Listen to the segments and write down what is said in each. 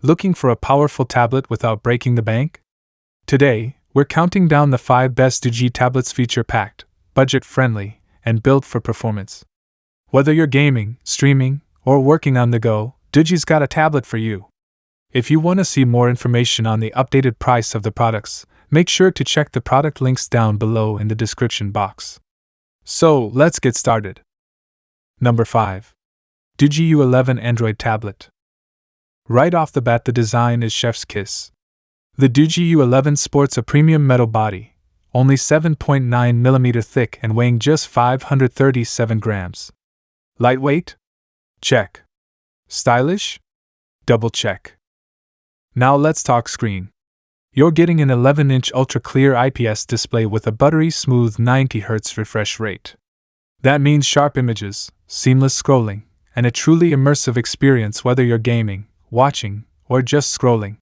Looking for a powerful tablet without breaking the bank? Today, we're counting down the 5 best DOOGEE tablets feature-packed, budget-friendly, and built for performance. Whether you're gaming, streaming, or working on the go, DOOGEE's got a tablet for you. If you want to see more information on the updated price of the products, make sure to check the product links down below in the description box. So, let's get started. Number 5. DOOGEE U11 Android Tablet. Right off the bat, the design is chef's kiss. The DOOGEE U11 sports a premium metal body, only 7.9mm thick and weighing just 537 grams. Lightweight? Check. Stylish? Double check. Now let's talk screen. You're getting an 11-inch ultra-clear IPS display with a buttery smooth 90Hz refresh rate. That means sharp images, seamless scrolling, and a truly immersive experience whether you're gaming, watching, or just scrolling.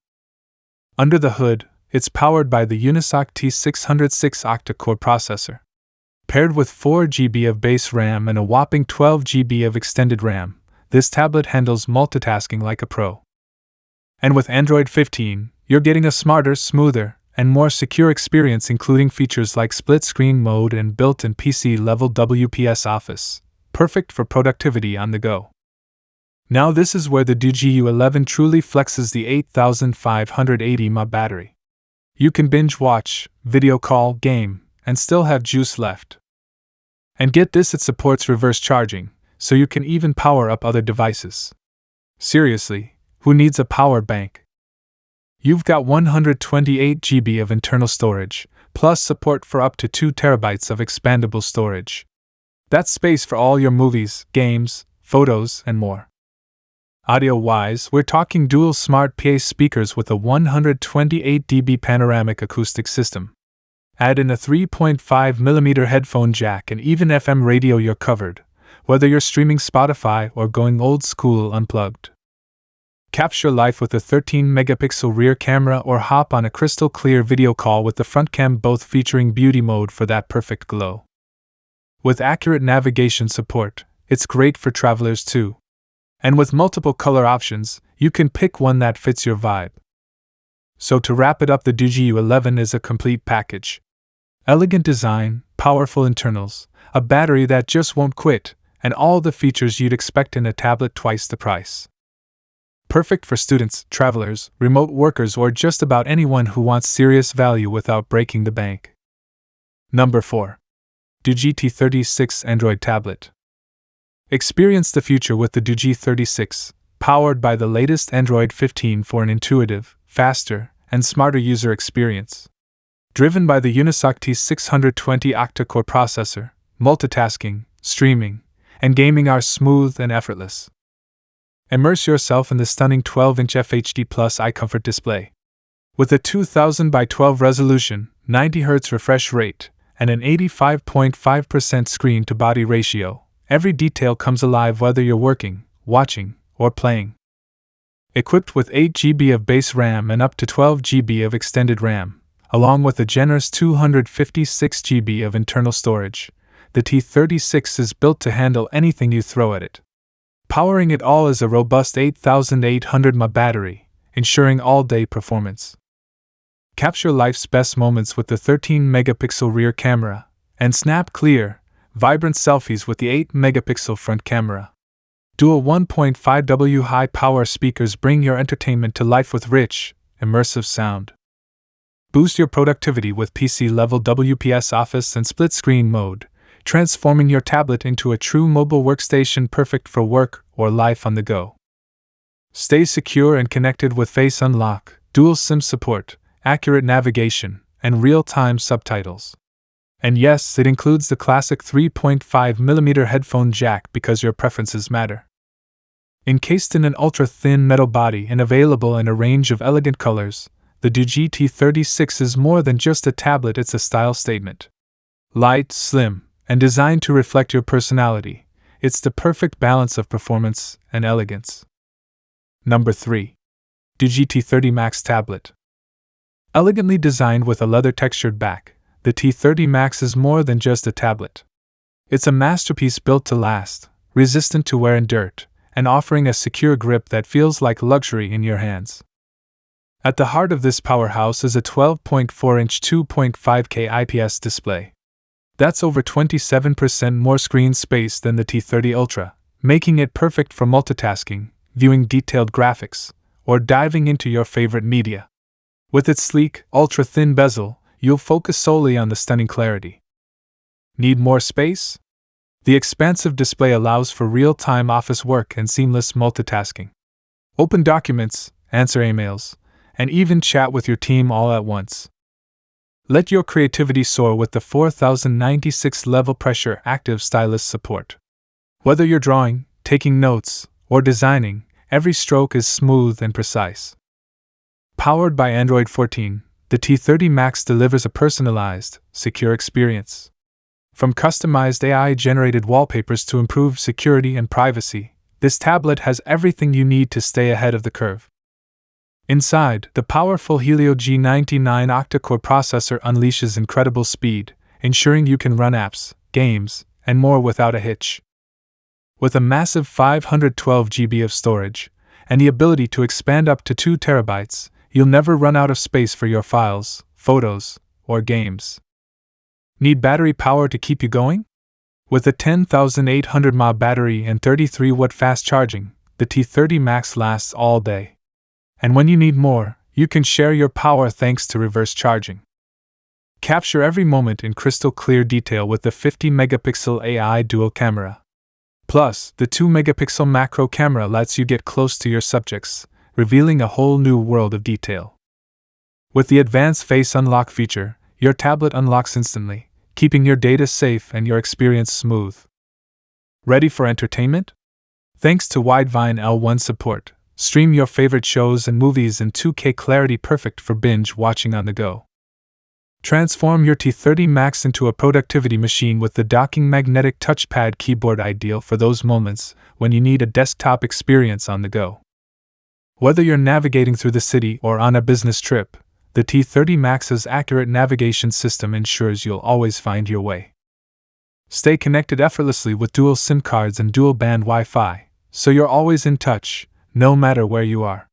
Under the hood, it's powered by the Unisoc T606 octa-core processor. Paired with 4GB of base RAM and a whopping 12GB of extended RAM, this tablet handles multitasking like a pro. And with Android 15, you're getting a smarter, smoother, and more secure experience, including features like split-screen mode and built-in PC-level WPS Office, perfect for productivity on the go. Now this is where the DOOGEE U11 truly flexes the 8580 mAh battery. You can binge watch, video call, game, and still have juice left. And get this, it supports reverse charging, so you can even power up other devices. Seriously, who needs a power bank? You've got 128GB of internal storage, plus support for up to 2TB of expandable storage. That's space for all your movies, games, photos, and more. Audio-wise, we're talking dual smart PA speakers with a 128dB panoramic acoustic system. Add in a 3.5mm headphone jack and even FM radio, you're covered, whether you're streaming Spotify or going old school unplugged. Capture life with a 13-megapixel rear camera or hop on a crystal clear video call with the front cam, both featuring beauty mode for that perfect glow. With accurate navigation support, it's great for travelers too. And with multiple color options, you can pick one that fits your vibe. So to wrap it up, the DOOGEE U11 is a complete package. Elegant design, powerful internals, a battery that just won't quit, and all the features you'd expect in a tablet twice the price. Perfect for students, travelers, remote workers, or just about anyone who wants serious value without breaking the bank. Number 4. DOOGEE T30 Android Tablet. Experience the future with the DOOGEE T30, powered by the latest Android 15 for an intuitive, faster, and smarter user experience. Driven by the Unisoc T620 octa-core processor, multitasking, streaming, and gaming are smooth and effortless. Immerse yourself in the stunning 12-inch FHD Plus eye comfort display. With a 2000x12 resolution, 90Hz refresh rate, and an 85.5% screen-to-body ratio, every detail comes alive whether you're working, watching, or playing. Equipped with 8GB of base RAM and up to 12GB of extended RAM, along with a generous 256GB of internal storage, the T30 is built to handle anything you throw at it. Powering it all is a robust 8800 mAh battery, ensuring all-day performance. Capture life's best moments with the 13-megapixel rear camera, and snap clear, vibrant selfies with the 8-megapixel front camera. Dual 1.5W high-power speakers bring your entertainment to life with rich, immersive sound. Boost your productivity with PC-level WPS Office and split-screen mode, transforming your tablet into a true mobile workstation perfect for work or life on the go. Stay secure and connected with Face Unlock, dual SIM support, accurate navigation, and real-time subtitles. And yes, it includes the classic 3.5mm headphone jack because your preferences matter. Encased in an ultra-thin metal body and available in a range of elegant colors, the DOOGEE T30 is more than just a tablet, it's a style statement. Light, slim, and designed to reflect your personality, it's the perfect balance of performance and elegance. Number 3. DOOGEE T30 Max Tablet. Elegantly designed with a leather-textured back, the T30 Max is more than just a tablet. It's a masterpiece built to last, resistant to wear and dirt, and offering a secure grip that feels like luxury in your hands. At the heart of this powerhouse is a 12.4-inch 2.5K IPS display. That's over 27% more screen space than the T30 Ultra, making it perfect for multitasking, viewing detailed graphics, or diving into your favorite media. With its sleek, ultra-thin bezel, you'll focus solely on the stunning clarity. Need more space? The expansive display allows for real-time office work and seamless multitasking. Open documents, answer emails, and even chat with your team all at once. Let your creativity soar with the 4096 level pressure active stylus support. Whether you're drawing, taking notes, or designing, every stroke is smooth and precise. Powered by Android 14, the T30 Max delivers a personalized, secure experience. From customized AI-generated wallpapers to improved security and privacy, this tablet has everything you need to stay ahead of the curve. Inside, the powerful Helio G99 octa-core processor unleashes incredible speed, ensuring you can run apps, games, and more without a hitch. With a massive 512 GB of storage, and the ability to expand up to 2 TB, you'll never run out of space for your files, photos, or games. Need battery power to keep you going? With a 10,800 mAh battery and 33-watt fast charging, the T30 Max lasts all day. And when you need more, you can share your power thanks to reverse charging. Capture every moment in crystal clear detail with the 50-megapixel AI dual camera. Plus, the 2-megapixel macro camera lets you get close to your subjects, revealing a whole new world of detail. With the advanced face unlock feature, your tablet unlocks instantly, keeping your data safe and your experience smooth. Ready for entertainment? Thanks to Widevine L1 support, stream your favorite shows and movies in 2K clarity, perfect for binge watching on the go. Transform your T30 Max into a productivity machine with the docking magnetic touchpad keyboard, ideal for those moments when you need a desktop experience on the go. Whether you're navigating through the city or on a business trip, the T30 Max's accurate navigation system ensures you'll always find your way. Stay connected effortlessly with dual SIM cards and dual-band Wi-Fi, so you're always in touch, no matter where you are.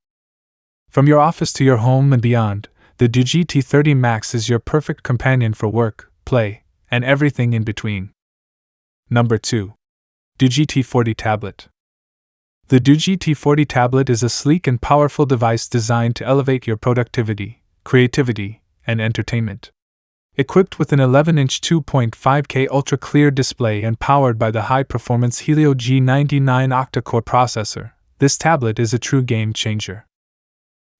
From your office to your home and beyond, the DOOGEE T30 Max is your perfect companion for work, play, and everything in between. Number 2. DOOGEE T40 Tablet. The DOOGEE T40 Tablet is a sleek and powerful device designed to elevate your productivity, creativity, and entertainment. Equipped with an 11-inch 2.5K ultra-clear display and powered by the high-performance Helio G99 octa-core processor, this tablet is a true game-changer.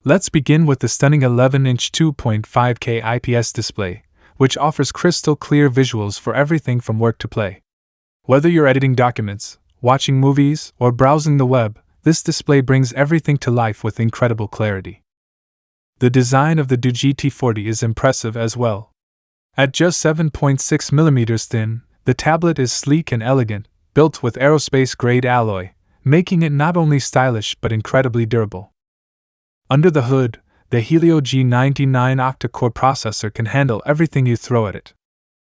Let's begin with the stunning 11-inch 2.5K IPS display, which offers crystal-clear visuals for everything from work to play. Whether you're editing documents, watching movies, or browsing the web, this display brings everything to life with incredible clarity. The design of the DOOGEE T40 is impressive as well. At just 7.6 mm thin, the tablet is sleek and elegant, built with aerospace-grade alloy, making it not only stylish but incredibly durable. Under the hood, the Helio G99 octa-core processor can handle everything you throw at it.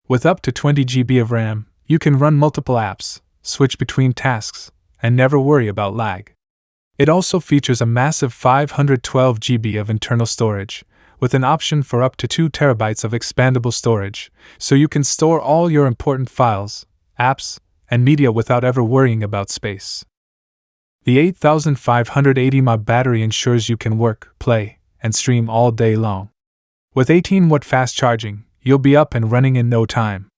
With up to 20 GB of RAM, you can run multiple apps, switch between tasks, and never worry about lag. It also features a massive 512 GB of internal storage, with an option for up to 2 TB of expandable storage, so you can store all your important files, apps, and media without ever worrying about space. The 8580 mAh battery ensures you can work, play, and stream all day long. With 18-watt fast charging, you'll be up and running in no time.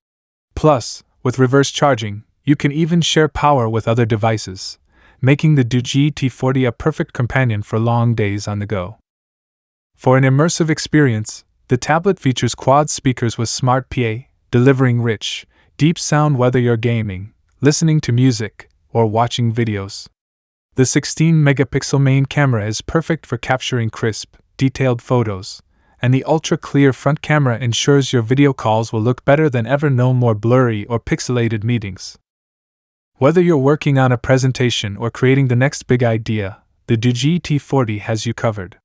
Plus, with reverse charging, you can even share power with other devices, making the DOOGEE T40 a perfect companion for long days on the go. For an immersive experience, the tablet features quad speakers with Smart PA, delivering rich, deep sound whether you're gaming, listening to music, or watching videos. The 16-megapixel main camera is perfect for capturing crisp, detailed photos, and the ultra-clear front camera ensures your video calls will look better than ever, no more blurry or pixelated meetings. Whether you're working on a presentation or creating the next big idea, the DOOGEE T40 has you covered.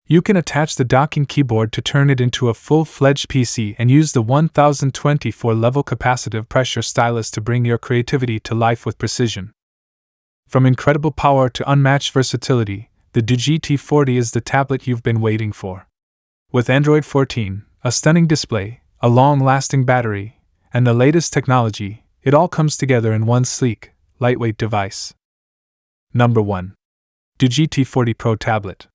You can attach the docking keyboard to turn it into a full-fledged PC and use the 1024-level capacitive pressure stylus to bring your creativity to life with precision. From incredible power to unmatched versatility, the DOOGEE T40 is the tablet you've been waiting for. With Android 14, a stunning display, a long-lasting battery, and the latest technology, it all comes together in one sleek, lightweight device. Number 1. DOOGEE T40 Pro Tablet.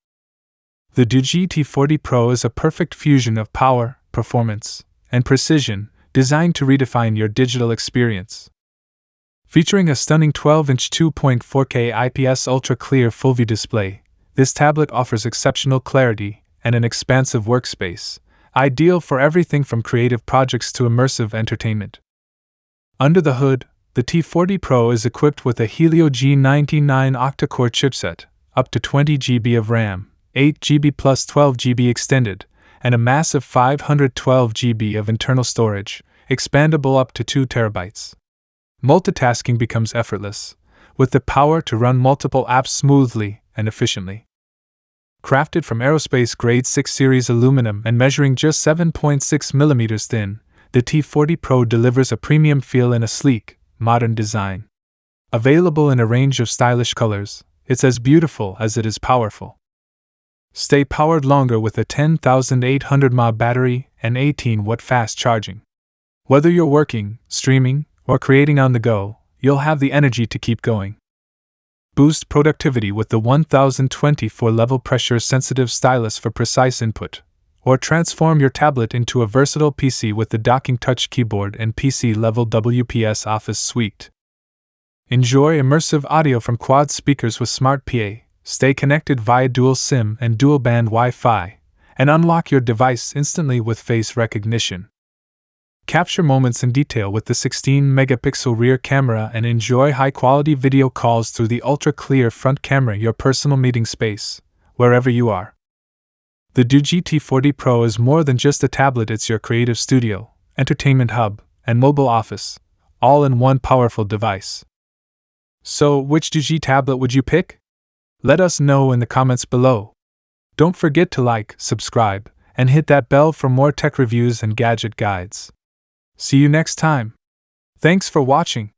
The DOOGEE T40 Pro is a perfect fusion of power, performance, and precision, designed to redefine your digital experience. Featuring a stunning 12-inch 2.4K IPS ultra-clear full-view display, this tablet offers exceptional clarity and an expansive workspace, ideal for everything from creative projects to immersive entertainment. Under the hood, the T40 Pro is equipped with a Helio G99 octa-core chipset, up to 20 GB of RAM, 8 GB plus 12 GB extended, and a massive 512 GB of internal storage, expandable up to 2 TB. Multitasking becomes effortless, with the power to run multiple apps smoothly and efficiently. Crafted from aerospace-grade 6 series aluminum and measuring just 7.6 mm thin, the T40 Pro delivers a premium feel in a sleek, modern design. Available in a range of stylish colors, it's as beautiful as it is powerful. Stay powered longer with a 10,800 mAh battery and 18-watt fast charging. Whether you're working, streaming, or creating on the go, you'll have the energy to keep going. Boost productivity with the 1024-level pressure-sensitive stylus for precise input, or transform your tablet into a versatile PC with the docking touch keyboard and PC-level WPS Office suite. Enjoy immersive audio from quad speakers with Smart PA, stay connected via dual SIM and dual-band Wi-Fi, and unlock your device instantly with face recognition. Capture moments in detail with the 16-megapixel rear camera and enjoy high-quality video calls through the ultra-clear front camera, your personal meeting space, wherever you are. The DOOGEE T40 Pro is more than just a tablet, it's your creative studio, entertainment hub, and mobile office, all in one powerful device. So, which DOOGEE tablet would you pick? Let us know in the comments below. Don't forget to like, subscribe, and hit that bell for more tech reviews and gadget guides. See you next time. Thanks for watching.